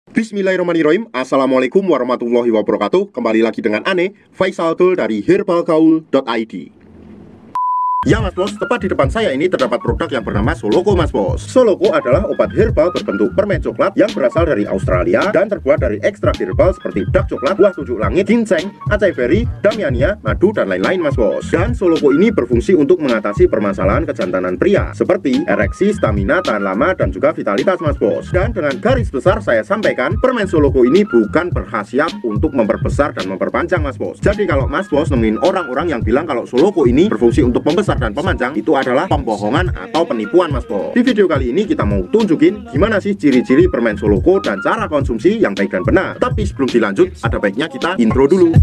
Bismillahirrahmanirrahim. Assalamualaikum warahmatullahi wabarakatuh. Kembali lagi dengan Ane, Faisal Dul dari herbalgaul.id. Ya Mas Bos, tepat di depan saya ini terdapat produk yang bernama Soloko Mas Bos. Soloko adalah obat herbal berbentuk permen coklat yang berasal dari Australia dan terbuat dari ekstrak herbal seperti dark coklat, buah tujuh langit, ginseng, acai berry, damiania, madu, dan lain-lain Mas Bos. Dan Soloko ini berfungsi untuk mengatasi permasalahan kejantanan pria seperti ereksi, stamina, tahan lama, dan juga vitalitas Mas Bos. Dan dengan garis besar saya sampaikan, permen Soloko ini bukan berkhasiat untuk memperbesar dan memperpanjang Mas Bos. Jadi kalau Mas Bos nemuin orang-orang yang bilang kalau Soloko ini berfungsi untuk membesar dan pemanjang, itu adalah pembohongan atau penipuan Mas Bos. Di video kali ini kita mau tunjukin gimana sih ciri-ciri permen Soloko dan cara konsumsi yang baik dan benar. Tapi sebelum dilanjut, ada baiknya kita intro dulu.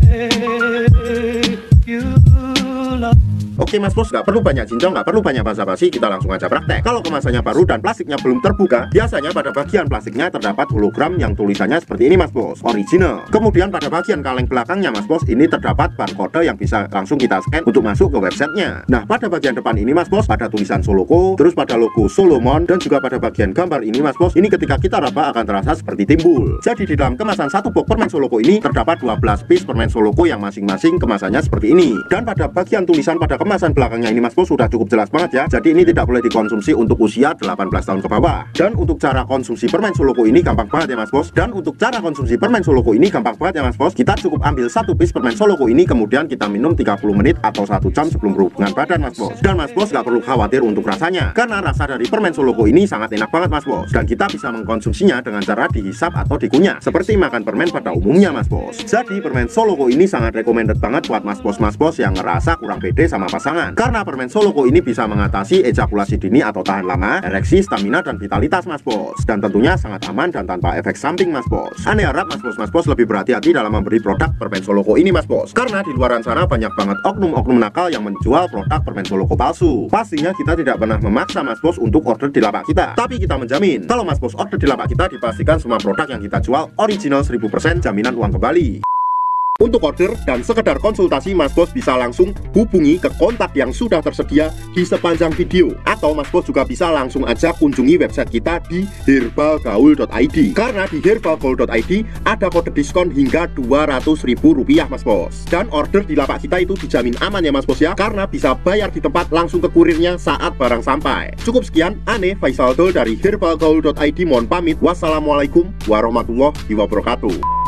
Oke Mas Bos, nggak perlu banyak cincong, nggak perlu banyak basa-basi, kita langsung aja praktek. Kalau kemasannya baru dan plastiknya belum terbuka, biasanya pada bagian plastiknya terdapat hologram yang tulisannya seperti ini Mas Bos, original. Kemudian pada bagian kaleng belakangnya Mas Bos, ini terdapat barcode yang bisa langsung kita scan untuk masuk ke websitenya. Nah pada bagian depan ini Mas Bos, pada tulisan Soloko, terus pada logo Solomon, dan juga pada bagian gambar ini Mas Bos, ini ketika kita raba akan terasa seperti timbul. Jadi di dalam kemasan satu box permen Soloko ini terdapat 12 piece permen Soloko yang masing-masing kemasannya seperti ini. Dan pada bagian tulisan pada kemasan belakangnya ini Mas Bos sudah cukup jelas banget ya. Jadi ini tidak boleh dikonsumsi untuk usia 18 tahun ke bawah. Dan untuk cara konsumsi permen Soloko ini gampang banget ya Mas Bos. Dan untuk cara konsumsi permen Soloko ini gampang banget ya Mas Bos. Kita cukup ambil satu piece permen Soloko ini, kemudian kita minum 30 menit atau 1 jam sebelum berhubungan badan Mas Bos. Dan Mas Bos gak perlu khawatir untuk rasanya, karena rasa dari permen Soloko ini sangat enak banget Mas Bos. Dan kita bisa mengkonsumsinya dengan cara dihisap atau dikunyah, seperti makan permen pada umumnya Mas Bos. Jadi permen Soloko ini sangat recommended banget buat Mas Bos yang ngerasa kurang pede sama pasangan. Karena permen Soloko ini bisa mengatasi ejakulasi dini atau tahan lama, ereksi, stamina, dan vitalitas Mas Bos. Dan tentunya sangat aman dan tanpa efek samping Mas Bos. Ane harap Mas Bos lebih berhati-hati dalam memberi produk permen Soloko ini Mas Bos. Karena di luaran sana banyak banget oknum-oknum nakal yang menjual produk permen Soloko palsu. Pastinya kita tidak pernah memaksa Mas Bos untuk order di lapak kita. Tapi kita menjamin, kalau Mas Bos order di lapak kita, dipastikan semua produk yang kita jual original 1000% jaminan uang kembali. Untuk order dan sekedar konsultasi, Mas Bos bisa langsung hubungi ke kontak yang sudah tersedia di sepanjang video. Atau Mas Bos juga bisa langsung aja kunjungi website kita di herbalgaul.id. Karena di herbalgaul.id ada kode diskon hingga Rp200.000 Mas Bos. Dan order di lapak kita itu dijamin aman ya Mas Bos ya, karena bisa bayar di tempat langsung ke kurirnya saat barang sampai. Cukup sekian, Ane Faisal Dul dari herbalgaul.id mohon pamit. Wassalamualaikum warahmatullahi wabarakatuh.